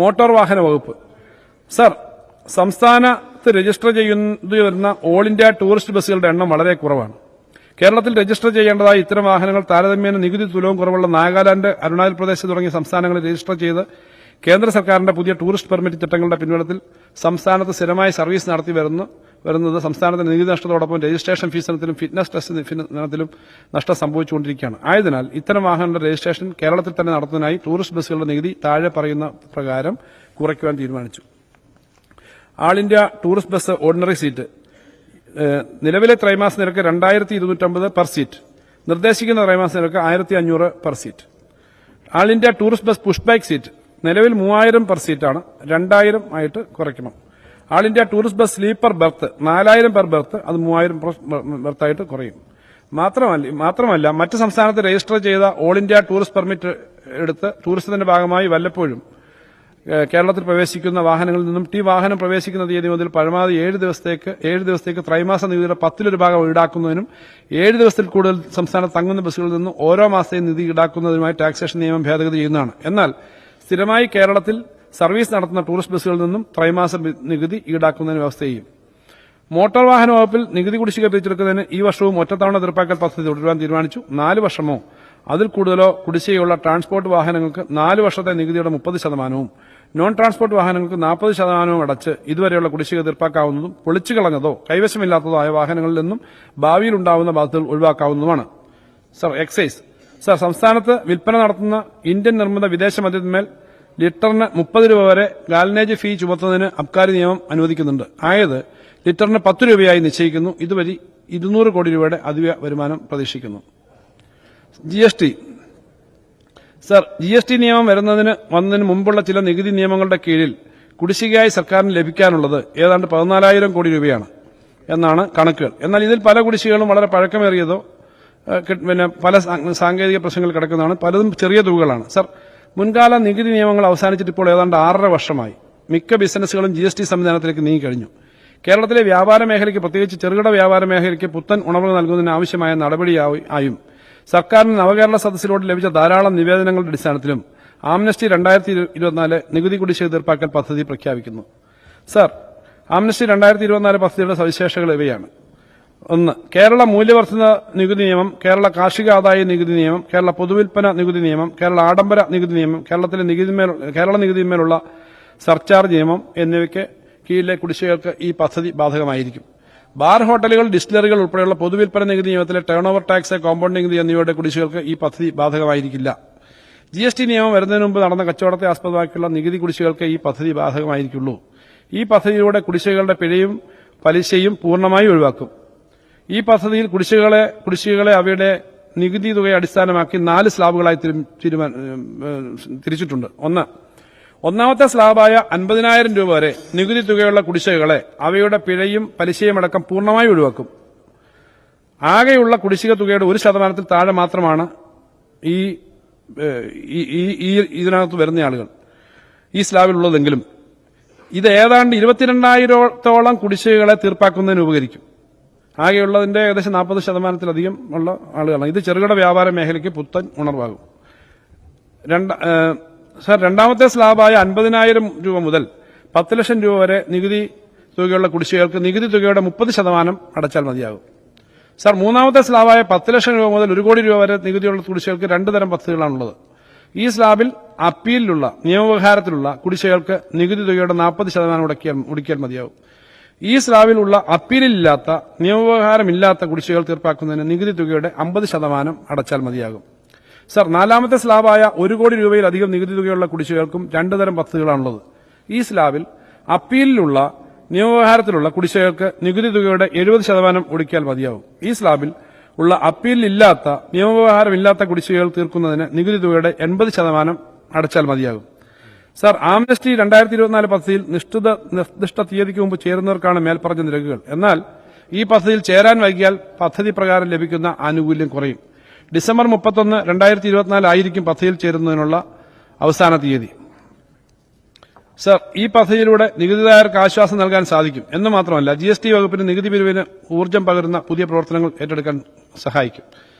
Motor വാഹന വകുപ്പ്. Sir, സംസ്ഥാനത്ത് രജിസ്റ്റർ ചെയ്തു വരുന്ന ഓൾ ഇന്ത്യ ടൂറിസ്റ്റ് ബസ്സുകളുടെ എണ്ണം വളരെ കുറവാണ്. കേരളത്തിൽ രജിസ്റ്റർ ചെയ്യേണ്ടതായ ഇത്തരം വാഹനങ്ങൾ താരതമ്യേന നികുതി തുലവും കുറവുള്ള നാഗാലാന്റ്, അരുണാചൽ പ്രദേശ് തുടങ്ങിയ സംസ്ഥാനങ്ങളിൽ രജിസ്റ്റർ ചെയ്ത് കേന്ദ്ര സർക്കാരിന്റെ പുതിയ ടൂറിസ്റ്റ് പെർമിറ്റ് ചട്ടങ്ങളുടെ പിൻബലത്തിൽ സംസ്ഥാനത്ത് സ്ഥിരമായി സർവീസ് നടത്തി വരുന്നത് സംസ്ഥാനത്തിന്റെ നികുതി നഷ്ടത്തോടൊപ്പം രജിസ്ട്രേഷൻ ഫീസ് ഇനത്തിലും ഫിറ്റ്നസ് ടെസ്റ്റ് ഇനത്തിലും നഷ്ടം സംഭവിച്ചുകൊണ്ടിരിക്കുകയാണ്. ആയതിനാൽ ഇത്തരം വാഹനങ്ങളുടെ രജിസ്ട്രേഷൻ കേരളത്തിൽ തന്നെ നടത്തുന്നതിനായി ടൂറിസ്റ്റ് ബസ്സുകളുടെ നികുതി താഴെ പറയുന്ന പ്രകാരം കുറയ്ക്കുവാൻ തീരുമാനിച്ചു. All India tourist bus ordinary seat നിലവിലെ ത്രൈമാസ നിരക്ക് 2250 പെർ സീറ്റ്, നിർദ്ദേശിക്കുന്ന ത്രൈമാസ നിരക്ക് 1500 per seat. All India tourist bus push back seat നിലവിൽ 3000 പെർ സീറ്റാണ്, 2000 ആയിട്ട് കുറയ്ക്കണം. ആൾ ഇന്ത്യ ടൂറിസ്റ്റ് ബസ് സ്ലീപ്പർ ബെർത്ത് 4000 പെർ ബെർത്ത്, അത് 3000 ബെർത്തായിട്ട് കുറയും. മാത്രമല്ല മറ്റ് സംസ്ഥാനത്ത് രജിസ്റ്റർ ചെയ്ത ഓൾ ഇന്ത്യ ടൂറിസ്റ്റ് പെർമിറ്റ് എടുത്ത് ടൂറിസത്തിന്റെ ഭാഗമായി വല്ലപ്പോഴും കേരളത്തിൽ പ്രവേശിക്കുന്ന വാഹനങ്ങളിൽ നിന്നും വാഹനം പ്രവേശിക്കുന്ന തീയതി മുതൽ പരമാവധി 7 ദിവസത്തേക്ക് ത്രൈമാസ നികുതിയുടെ 10 ഭാഗം ഈടാക്കുന്നതിനും 7 ദിവസത്തിൽ കൂടുതൽ സംസ്ഥാനത്ത് തങ്ങുന്ന ബസ്സുകളിൽ നിന്നും ഓരോ മാസത്തെയും നികുതി ഈടാക്കുന്നതിനുമായി ടാക്സേഷൻ നിയമം ഭേദഗതി ചെയ്യുന്നതാണ്. എന്നാൽ സ്ഥിരമായി കേരളത്തിൽ സർവീസ് നടത്തുന്ന ടൂറിസ്റ്റ് ബസ്സുകളിൽ നിന്നും ത്രൈമാസ നികുതി ഈടാക്കുന്നതിന് വ്യവസ്ഥ ചെയ്യും. മോട്ടോർ വാഹന വകുപ്പിൽ നികുതി കുടിശ്ശിക പിരിച്ചെടുക്കുന്നതിന് ഈ വർഷവും ഒറ്റത്തവണ തീർപ്പാക്കൽ പദ്ധതി തുടരുവാൻ തീരുമാനിച്ചു. 4 വർഷമോ അതിൽ കൂടുതലോ കുടിശ്ശികയുള്ള ട്രാൻസ്പോർട്ട് വാഹനങ്ങൾക്ക് 4 വർഷത്തെ നികുതിയുടെ 30%, നോൺ ട്രാൻസ്പോർട്ട് വാഹനങ്ങൾക്ക് 40% അടച്ച് ഇതുവരെയുള്ള കുടിശ്ശിക തീർപ്പാക്കാവുന്നതും പൊളിച്ചു കളഞ്ഞതോ കൈവശമില്ലാത്തതോ ആയ വാഹനങ്ങളിൽ നിന്നും ഭാവിയിൽ ഉണ്ടാവുന്ന ബാധ്യതകൾ ഒഴിവാക്കാവുന്നതുമാണ്. Sir, excise. സർ, സംസ്ഥാനത്ത് വിൽപ്പന നടത്തുന്ന ഇന്ത്യൻ നിർമ്മിത വിദേശ മദ്യത്തിന്മേൽ ലിറ്ററിന് 30 രൂപ വരെ ഗാലനേജ് ഫീ ചുമത്തുന്നതിന് അബ്കാരി നിയമം അനുവദിക്കുന്നുണ്ട്. ആയത് ലിറ്ററിന് 10 രൂപയായി നിശ്ചയിക്കുന്നു. ഇതുവഴി 200 കോടി രൂപയുടെ അധിക വരുമാനം പ്രതീക്ഷിക്കുന്നു. GST. സർ, GST നിയമം വന്നതിന് മുമ്പുള്ള ചില നികുതി നിയമങ്ങളുടെ കീഴിൽ കുടിശ്ശികയായി സർക്കാരിന് ലഭിക്കാനുള്ളത് ഏതാണ്ട് 14,000 കോടി രൂപയാണ് എന്നാണ് കണക്കുകൾ. എന്നാൽ ഇതിൽ പല കുടിശ്ശികകളും വളരെ പഴക്കമേറിയതോ പല സാങ്കേതിക പ്രശ്നങ്ങൾ കിടക്കുന്നതാണ്, പലതും ചെറിയ തുകകളാണ്. സർ, മുൻകാല നികുതി നിയമങ്ങൾ അവസാനിച്ചിട്ട് ഇപ്പോൾ ഏതാണ്ട് 6.5 വർഷമായി. മിക്ക ബിസിനസ്സുകളും GST സംവിധാനത്തിലേക്ക് നീങ്ങിക്കഴിഞ്ഞു. കേരളത്തിലെ വ്യാപാര മേഖലയ്ക്ക്, പ്രത്യേകിച്ച് ചെറുകിട വ്യാപാര മേഖലയ്ക്ക് പുത്തൻ ഉണർവ് നൽകുന്നതിന് ആവശ്യമായ നടപടിയായും സർക്കാരിന് നവകേരള സദസ്സിലൂടെ ലഭിച്ച ധാരാളം നിവേദനങ്ങളുടെ അടിസ്ഥാനത്തിലും ആംനസ്റ്റി 2024 നികുതി കുടിശ്ശിക തീർപ്പാക്കൽ പദ്ധതി പ്രഖ്യാപിക്കുന്നു. സർ, ആംനസ്റ്റി 2024 പദ്ധതിയുടെ സവിശേഷതകൾ ഇവയാണ്. 1. കേരള മൂല്യവർദ്ധിത നികുതി നിയമം, കേരള കാർഷിക ആദായ നികുതി നിയമം, കേരള പൊതുവിൽപ്പന നികുതി നിയമം, കേരള ആഡംബര നികുതി നിയമം, കേരള നികുതിന്മേലുള്ള സർചാർജ് നിയമം എന്നിവയ്ക്ക് കീഴിലെ കുടിശ്ശികൾക്ക് ഈ പദ്ധതി ബാധകമായിരിക്കും. ബാർ, ഹോട്ടലുകൾ, ഡിസ്റ്റിലറികൾ ഉൾപ്പെടെയുള്ള പൊതുവിൽപ്പന നികുതി നിയമത്തിലെ ടേൺ ഓവർ ടാക്സ്, കോമ്പൗണ്ട് നികുതി എന്നിവയുടെ കുടിശ്ശികൾക്ക് ഈ പദ്ധതി ബാധകമായിരിക്കില്ല. GST നിയമം വരുന്നതിന് മുമ്പ് നടന്ന കച്ചവടത്തെ ആസ്പദമാക്കിയുള്ള നികുതി കുടിശ്ശികൾക്ക് ഈ പദ്ധതി ബാധകമായിരിക്കുള്ളൂ. ഈ പദ്ധതിയിലൂടെ കുടിശ്ശികകളുടെ പിഴയും പലിശയും പൂർണ്ണമായി ഒഴിവാക്കും. ഈ പദ്ധതിയിൽ കുടിശ്ശികകളെ അവയുടെ നികുതി തുകയെ അടിസ്ഥാനമാക്കി 4 സ്ലാബുകളായി തിരിച്ചിട്ടുണ്ട്. ഒന്നാമത്തെ സ്ലാബായ 50,000 രൂപ വരെ നികുതി തുകയുള്ള കുടിശ്ശികകളെ അവയുടെ പിഴയും പലിശയും അടക്കം പൂർണ്ണമായി ഒഴിവാക്കും. ആകെയുള്ള കുടിശ്ശിക തുകയുടെ 1% താഴെ മാത്രമാണ് ഇതിനകത്ത് വരുന്ന ആളുകൾ ഈ സ്ലാബിലുള്ളതെങ്കിലും ഇത് ഏതാണ്ട് 22,000-ഓളം കുടിശ്ശികകളെ തീർപ്പാക്കുന്നതിന് ഉപകരിക്കും. ആകെയുള്ളതിന്റെ ഏകദേശം 40%-ലധികം ഉള്ള ആളുകളാണ്. ഇത് ചെറുകിട വ്യാപാര മേഖലയ്ക്ക് പുത്തൻ ഉണർവാകും. സർ, രണ്ടാമത്തെ സ്ലാബായ 50,000 രൂപ മുതൽ 10 ലക്ഷം രൂപ വരെ നികുതി തുകയുള്ള കുടിശ്ശികൾക്ക് നികുതി തുകയുടെ 30% അടച്ചാൽ മതിയാകും. സർ, മൂന്നാമത്തെ സ്ലാബായ 10 ലക്ഷം രൂപ മുതൽ 1 കോടി രൂപ വരെ നികുതിയുള്ള കുടിശ്ശികൾക്ക് 2 തരം പദ്ധതികളാണുള്ളത്. ഈ സ്ലാബിൽ അപ്പീലിലുള്ള നിയമവ്യവഹാരത്തിലുള്ള കുടിശ്ശികൾക്ക് നികുതി തുകയുടെ 40% ഒടുക്കിയാൽ മതിയാകും. ഈ സ്ലാബിലുള്ള അപ്പീലില്ലാത്ത നിയമവ്യവഹാരമില്ലാത്ത കുടിശ്ശികൾ തീർപ്പാക്കുന്നതിന് നികുതി തുകയുടെ 50% അടച്ചാൽ മതിയാകും. സർ, നാലാമത്തെ സ്ലാബായ 1 കോടി രൂപയിലധികം നികുതി തുകയുള്ള കുടിശ്ശികൾക്കും 2 തരം പദ്ധതികളാണുള്ളത്. ഈ സ്ലാബിൽ അപ്പീലിലുള്ള നിയമവ്യവഹാരത്തിലുള്ള കുടിശ്ശികൾക്ക് നികുതി തുകയുടെ 70% ഒടുക്കിയാൽ മതിയാകും. ഈ സ്ലാബിൽ ഉള്ള അപ്പീലില്ലാത്ത നിയമവ്യവഹാരമില്ലാത്ത കുടിശ്ശികകൾ തീർക്കുന്നതിന് നികുതി തുകയുടെ 80% അടച്ചാൽ മതിയാകും. സർ, ആംനസ്റ്റി 2024 പദ്ധതിയിൽ നിർദ്ദിഷ്ട തീയതിക്ക് മുമ്പ് ചേരുന്നവർക്കാണ് മേൽപ്പറഞ്ഞ നിരക്കുകൾ. എന്നാൽ ഈ പദ്ധതിയിൽ ചേരാൻ വൈകിയാൽ പദ്ധതി പ്രകാരം ലഭിക്കുന്ന ആനുകൂല്യം കുറയും. ഡിസംബർ 31, 2024 ആയിരിക്കും പദ്ധതിയിൽ ചേരുന്നതിനുള്ള അവസാന തീയതി. സർ, ഈ പദ്ധതിയിലൂടെ നികുതിദായകർക്ക് ആശ്വാസം നൽകാൻ സാധിക്കും എന്ന് മാത്രമല്ല GST വകുപ്പിന് നികുതി പിരിവിന് ഊർജ്ജം പകരുന്ന പുതിയ പ്രവർത്തനങ്ങൾ ഏറ്റെടുക്കാൻ സഹായിക്കും.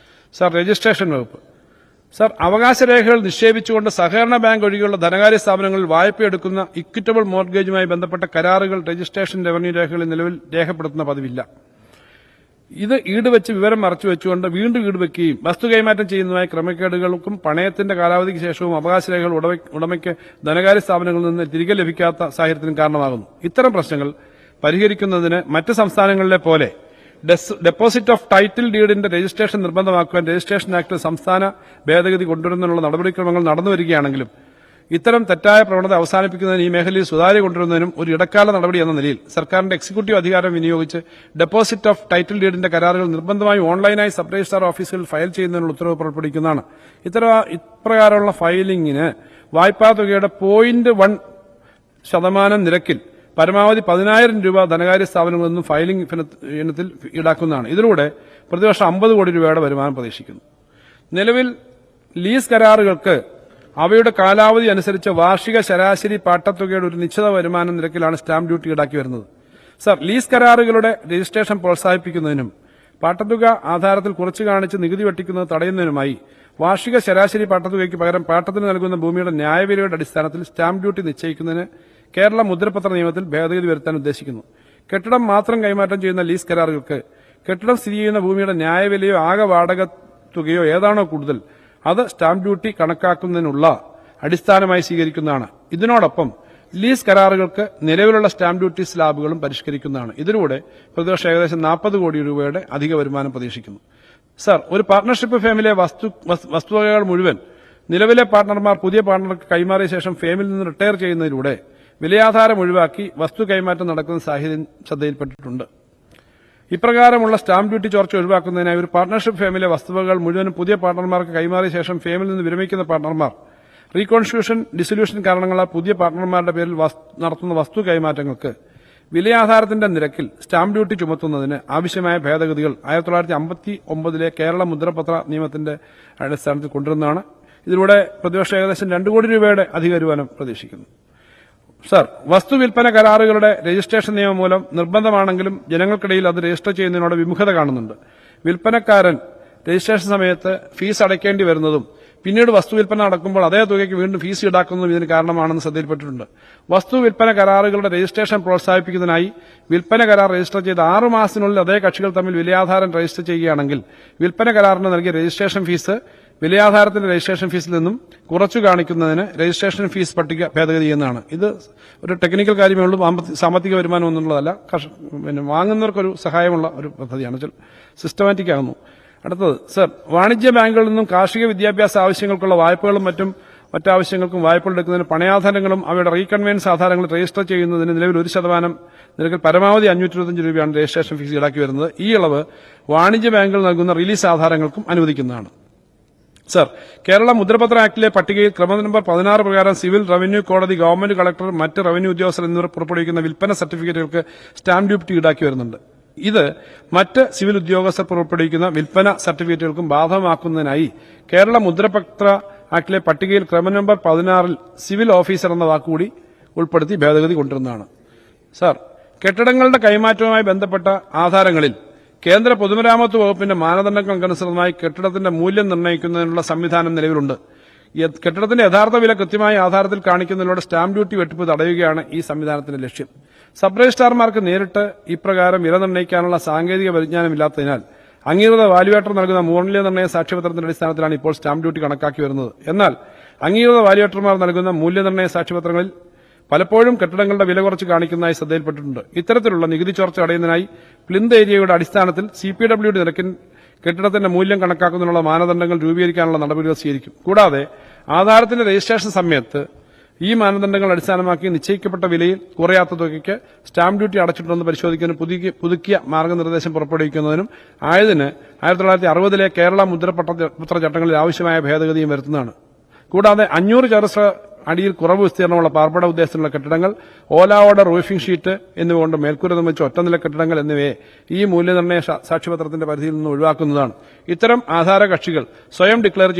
സർ, രജിസ്ട്രേഷൻ വകുപ്പ്. സർ, അവകാശരേഖകൾ നിക്ഷേപിച്ചുകൊണ്ട് സഹകരണ ബാങ്ക് ഒഴികെയുള്ള ധനകാര്യ സ്ഥാപനങ്ങളിൽ വായ്പയെടുക്കുന്ന ഇക്വിറ്റബിൾ മോർഗേജുമായി ബന്ധപ്പെട്ട കരാറുകൾ രജിസ്ട്രേഷൻ റവന്യൂ രേഖകളിൽ നിലവിൽ രേഖപ്പെടുത്തുന്ന പതിവില്ല. ഇത് ഈടുവെച്ച് വിവരം മറച്ചുവെച്ചുകൊണ്ട് വീണ്ടും ഈടുവെക്കുകയും വസ്തു കൈമാറ്റം ചെയ്യുന്നതുമായ ക്രമക്കേടുകൾക്കും പണയത്തിന്റെ കാലാവധിക്ക് ശേഷവും അവകാശരേഖകൾ ഉടമയ്ക്ക് ധനകാര്യ സ്ഥാപനങ്ങളിൽ നിന്ന് തിരികെ ലഭിക്കാത്ത സാഹചര്യത്തിനും കാരണമാകുന്നു. ഇത്തരം പ്രശ്നങ്ങൾ പരിഹരിക്കുന്നതിന് മറ്റ് സംസ്ഥാനങ്ങളിലെ പോലെ ഡെപ്പോസിറ്റ് ഓഫ് ടൈറ്റിൽ ഡീഡിന്റെ രജിസ്ട്രേഷൻ നിർബന്ധമാക്കുവാൻ രജിസ്ട്രേഷൻ ആക്ട് സംസ്ഥാന ഭേദഗതി കൊണ്ടുവരുന്നതിനുള്ള നടപടിക്രമങ്ങൾ നടന്നുവരികയാണെങ്കിലും ഇത്തരം തെറ്റായ പ്രവണത അവസാനിപ്പിക്കുന്നതിന് ഈ മേഖലയിൽ സുതാര്യ കൊണ്ടുവരുന്നതിനും ഒരു ഇടക്കാല നടപടി എന്ന നിലയിൽ സർക്കാരിന്റെ എക്സിക്യൂട്ടീവ് അധികാരം വിനിയോഗിച്ച് ഡെപ്പോസിറ്റ് ഓഫ് ടൈറ്റിൽ ഡീഡിന്റെ കരാറുകൾ നിർബന്ധമായും ഓൺലൈനായി സബ് രജിസ്ട്രാർ ഓഫീസുകളിൽ ഫയൽ ചെയ്യുന്നതിനുള്ള ഉത്തരവ് പുറപ്പെടുവിക്കുന്നതാണ്. ഇപ്രകാരമുള്ള ഫയലിംഗിന് വായ്പാ തുകയുടെ 0.1% നിരക്കിൽ പരമാവധി 10,000 രൂപ ധനകാര്യ സ്ഥാപനങ്ങളിൽ നിന്നും ഫയലിംഗ് ഇനത്തിൽ ഈടാക്കുന്നതാണ്. ഇതിലൂടെ പ്രതിവർഷം 50 കോടി രൂപയുടെ വരുമാനം പ്രതീക്ഷിക്കുന്നു. നിലവിൽ ലീസ് കരാറുകൾക്ക് അവയുടെ കാലാവധി അനുസരിച്ച് വാർഷിക ശരാശരി പാട്ടത്തുകയുടെ ഒരു നിശ്ചിത വരുമാന നിരക്കിലാണ് സ്റ്റാമ്പ് ഡ്യൂട്ടി ഈടാക്കി വരുന്നത്. സർ, ലീസ് കരാറുകളുടെ രജിസ്ട്രേഷൻ പ്രോത്സാഹിപ്പിക്കുന്നതിനും പാട്ടത്തുക ആധാരത്തിൽ കുറച്ചു കാണിച്ച് നികുതി വെട്ടിക്കുന്നത് തടയുന്നതിനുമായി വാർഷിക ശരാശരി പാട്ടത്തുകയ്ക്ക് പകരം പാട്ടത്തിന് നൽകുന്ന ഭൂമിയുടെ ന്യായവിലയുടെ അടിസ്ഥാനത്തിൽ സ്റ്റാമ്പ് ഡ്യൂട്ടി നിശ്ചയിക്കുന്നതിന് കേരള മുദ്രപത്ര നിയമത്തിൽ ഭേദഗതി വരുത്താൻ ഉദ്ദേശിക്കുന്നു. കെട്ടിടം മാത്രം കൈമാറ്റം ചെയ്യുന്ന ലീസ് കരാറുകൾക്ക് കെട്ടിടം സ്ഥിതി ചെയ്യുന്ന ഭൂമിയുടെ ന്യായവിലയോ ആകെ വാടക തുകയോ ഏതാണോ കൂടുതൽ അത് സ്റ്റാമ്പ് ഡ്യൂട്ടി കണക്കാക്കുന്നതിനുള്ള അടിസ്ഥാനമായി സ്വീകരിക്കുന്നതാണ്. ഇതിനോടൊപ്പം ലീസ് കരാറുകൾക്ക് നിലവിലുള്ള സ്റ്റാമ്പ് ഡ്യൂട്ടി സ്ലാബുകളും പരിഷ്കരിക്കുന്നതാണ്. ഇതിലൂടെ പ്രതിവർഷം ഏകദേശം 40 കോടി രൂപയുടെ അധിക വരുമാനം പ്രതീക്ഷിക്കുന്നു. സർ, ഒരു പാർട്ണർഷിപ്പ് ഫേമിലെ വസ്തുവകകൾ മുഴുവൻ നിലവിലെ പാർട്ണർമാർ പുതിയ പാർട്ണർക്ക് കൈമാറിയ ശേഷം ഫേമിൽ നിന്ന് റിട്ടയർ ചെയ്യുന്നതിലൂടെ വിലയാധാരം ഒഴിവാക്കി വസ്തു കൈമാറ്റം നടക്കുന്ന സാഹചര്യം ശ്രദ്ധയിൽപ്പെട്ടിട്ടുണ്ട്. ഇപ്രകാരമുള്ള സ്റ്റാമ്പ് ഡ്യൂട്ടി ചോർച്ച ഒഴിവാക്കുന്നതിനായി ഒരു പാർട്ണർഷിപ്പ് ഫേമിലെ വസ്തുവകകൾ മുഴുവനും പുതിയ പാർട്ണർമാർക്ക് കൈമാറിയ ശേഷം ഫേമിൽ നിന്ന് വിരമിക്കുന്ന പാർട്ണർമാർ റീകോൺസ്റ്റിറ്റ്യൂഷൻ, ഡിസൊല്യൂഷൻ കാരണങ്ങളാൽ പുതിയ പാർട്ണർമാരുടെ പേരിൽ നടത്തുന്ന വസ്തു കൈമാറ്റങ്ങൾക്ക് വിലയാധാരത്തിന്റെ നിരക്കിൽ സ്റ്റാമ്പ് ഡ്യൂട്ടി ചുമത്തുന്നതിന് ആവശ്യമായ ഭേദഗതികൾ 1959 കേരള മുദ്രപത്ര നിയമത്തിന്റെ അടിസ്ഥാനത്തിൽ കൊണ്ടുവരുന്നതാണ്. ഇതിലൂടെ പ്രതിവർഷം ഏകദേശം 2 കോടി രൂപയുടെ അധിക വരുമാനം പ്രതീക്ഷിക്കുന്നു. സർ, വസ്തു വിൽപ്പന കരാറുകളുടെ രജിസ്ട്രേഷൻ നിയമം മൂലം നിർബന്ധമാണെങ്കിലും ജനങ്ങൾക്കിടയിൽ അത് രജിസ്റ്റർ ചെയ്യുന്നതിനോട് വിമുഖത കാണുന്നുണ്ട്. വിൽപ്പനക്കാരൻ രജിസ്ട്രേഷൻ സമയത്ത് ഫീസ് അടയ്ക്കേണ്ടി വരുന്നതും പിന്നീട് വസ്തു വിൽപ്പന നടക്കുമ്പോൾ അതേ തുകയ്ക്ക് വീണ്ടും ഫീസ് ഈടാക്കുന്നതും ഇതിന് കാരണമാണെന്ന് ശ്രദ്ധയിൽപ്പെട്ടിട്ടുണ്ട്. വസ്തു വിൽപ്പന കരാറുകളുടെ രജിസ്ട്രേഷൻ പ്രോത്സാഹിപ്പിക്കുന്നതിനായി വിൽപ്പന കരാർ രജിസ്റ്റർ ചെയ്ത് 6 മാസത്തിനുള്ളിൽ അതേ കക്ഷികൾ തമ്മിൽ വിലയാധാരം രജിസ്റ്റർ ചെയ്യുകയാണെങ്കിൽ വിൽപ്പന കരാറിന് നൽകിയ രജിസ്ട്രേഷൻ ഫീസ് വിലയാധാരത്തിന്റെ രജിസ്ട്രേഷൻ ഫീസിൽ നിന്നും കുറച്ചു കാണിക്കുന്നതിന് രജിസ്ട്രേഷൻ ഫീസ് പട്ടിക ഭേദഗതി ചെയ്യുന്നതാണ്. ഇത് ഒരു ടെക്നിക്കൽ കാര്യമേ ഉള്ളൂ, സാമ്പത്തിക വരുമാനം ഒന്നുള്ളതല്ല. വാങ്ങുന്നവർക്കൊരു സഹായമുള്ള ഒരു പദ്ധതിയാണ്, സിസ്റ്റമാറ്റിക് ആകുന്നു. അടുത്തത്, സർ, വാണിജ്യ ബാങ്കുകളിൽ നിന്നും കാർഷിക വിദ്യാഭ്യാസ ആവശ്യങ്ങൾക്കുള്ള വായ്പകളും മറ്റാവശ്യങ്ങൾക്കും വായ്പകൾ എടുക്കുന്നതിന് പണയാധാരങ്ങളും അവയുടെ റീകൺവെയൻസ് ആധാരങ്ങൾ രജിസ്റ്റർ ചെയ്യുന്നതിന് നിലവിൽ 1% നിരക്കിൽ പരമാവധി 525 രൂപയാണ് രജിസ്ട്രേഷൻ ഫീസ് ഈടാക്കി വരുന്നത്. ഈ ഇളവ് വാണിജ്യ ബാങ്കുകൾ നൽകുന്ന റിലീസ് ആധാരങ്ങൾക്കും അനുവദിക്കുന്നതാണ്. സർ, കേരള മുദ്രപത്ര ആക്ടിലെ പട്ടികയിൽ ക്രമ നമ്പർ 16 പ്രകാരം സിവിൽ, റവന്യൂ കോടതി, ഗവൺമെന്റ് കളക്ടർ, മറ്റ് റവന്യൂ ഉദ്യോഗസ്ഥർ എന്നിവർ പുറപ്പെടുവിക്കുന്ന വിൽപ്പന സർട്ടിഫിക്കറ്റുകൾക്ക് സ്റ്റാമ്പ് ഡ്യൂട്ടി ഈടാക്കി വരുന്നുണ്ട്. ഇത് മറ്റ് സിവിൽ ഉദ്യോഗസ്ഥർ പുറപ്പെടുവിക്കുന്ന വിൽപ്പന സർട്ടിഫിക്കറ്റുകൾക്കും ബാധകമാക്കുന്നതിനായി കേരള മുദ്രപത്ര ആക്ടിലെ പട്ടികയിൽ ക്രമ നമ്പർ 16 സിവിൽ ഓഫീസർ എന്ന വാക്കുകൂടി ഉൾപ്പെടുത്തി ഭേദഗതി കൊണ്ടുവരുന്നതാണ്. സർ, കെട്ടിടങ്ങളുടെ കൈമാറ്റവുമായി ബന്ധപ്പെട്ട ആധാരങ്ങളിൽ കേന്ദ്ര പൊതുമരാമത്ത് വകുപ്പിന്റെ മാനദണ്ഡങ്ങൾക്കനുസൃതമായി കെട്ടിടത്തിന്റെ മൂല്യം നിർണ്ണയിക്കുന്നതിനുള്ള സംവിധാനം നിലവിലുണ്ട്. കെട്ടിടത്തിന്റെ യഥാർത്ഥ വില കൃത്യമായി ആധാരത്തിൽ കാണിക്കുന്നതിലൂടെ സ്റ്റാമ്പ് ഡ്യൂട്ടി വെട്ടിപ്പ് തടയുകയാണ് ഈ സംവിധാനത്തിന്റെ ലക്ഷ്യം. സബ് രജിസ്ട്രാർമാർക്ക് നേരിട്ട് ഇപ്രകാരം വില നിർണ്ണയിക്കാനുള്ള സാങ്കേതിക പരിജ്ഞാനമില്ലാത്തതിനാൽ അംഗീകൃത വാല്യുവേറ്റർ നൽകുന്ന മൂല്യനിർണ്ണയ സാക്ഷ്യപത്രത്തിന്റെ അടിസ്ഥാനത്തിലാണ് ഇപ്പോൾ സ്റ്റാമ്പ് ഡ്യൂട്ടി കണക്കാക്കി വരുന്നത്. എന്നാൽ അംഗീകൃത വാല്യുവേറ്റർമാർ നൽകുന്ന മൂല്യനിർണ്ണയ സാക്ഷ്യപത്രങ്ങളിൽ പലപ്പോഴും കെട്ടിടങ്ങളുടെ വില കുറച്ച് കാണിക്കുന്നതായി ശ്രദ്ധയിൽപ്പെട്ടിട്ടുണ്ട്. ഇത്തരത്തിലുള്ള നികുതി ചോർച്ച തടയുന്നതിനായി പ്ലിന്ത് ഏരിയയുടെ അടിസ്ഥാനത്തിൽ CPWD നിരക്കിൽ കെട്ടിടത്തിന്റെ മൂല്യം കണക്കാക്കുന്നതിനുള്ള മാനദണ്ഡങ്ങൾ രൂപീകരിക്കാനുള്ള നടപടികൾ സ്വീകരിക്കും. കൂടാതെ ആധാരത്തിന്റെ രജിസ്ട്രേഷൻ സമയത്ത് ഈ മാനദണ്ഡങ്ങൾ അടിസ്ഥാനമാക്കി നിശ്ചയിക്കപ്പെട്ട വിലയിൽ കുറയാത്ത തുകയ്ക്ക് സ്റ്റാമ്പ് ഡ്യൂട്ടി അടച്ചിട്ടുണ്ടെന്ന് പരിശോധിക്കുന്നതിന് പുതുക്കിയ മാർഗ്ഗനിർദ്ദേശം പുറപ്പെടുവിക്കുന്നതിനും ആയതിന് 1960 കേരള മുദ്രപത്ര ചട്ടങ്ങളിൽ ആവശ്യമായ ഭേദഗതിയും വരുത്തുന്നതാണ്. കൂടാതെ 500 ചതുരശ്ര അടിയിൽ കുറവ് വിസ്തീർണമുള്ള പാർപ്പിട ഉദ്ദേശത്തിലുള്ള കെട്ടിടങ്ങൾ, ഓല ഓർഡർ, റൂഫിംഗ് ഷീറ്റ് എന്നിവ കൊണ്ട് മേൽക്കൂര നിർമ്മിച്ച ഒറ്റനില കെട്ടിടങ്ങൾ എന്നിവയെ ഈ മൂല്യനിർണ്ണയ സാക്ഷ്യപത്രത്തിന്റെ പരിധിയിൽ നിന്ന് ഒഴിവാക്കുന്നതാണ്. ഇത്തരം ആധാര കക്ഷികൾ സ്വയം ഡിക്ലെയർ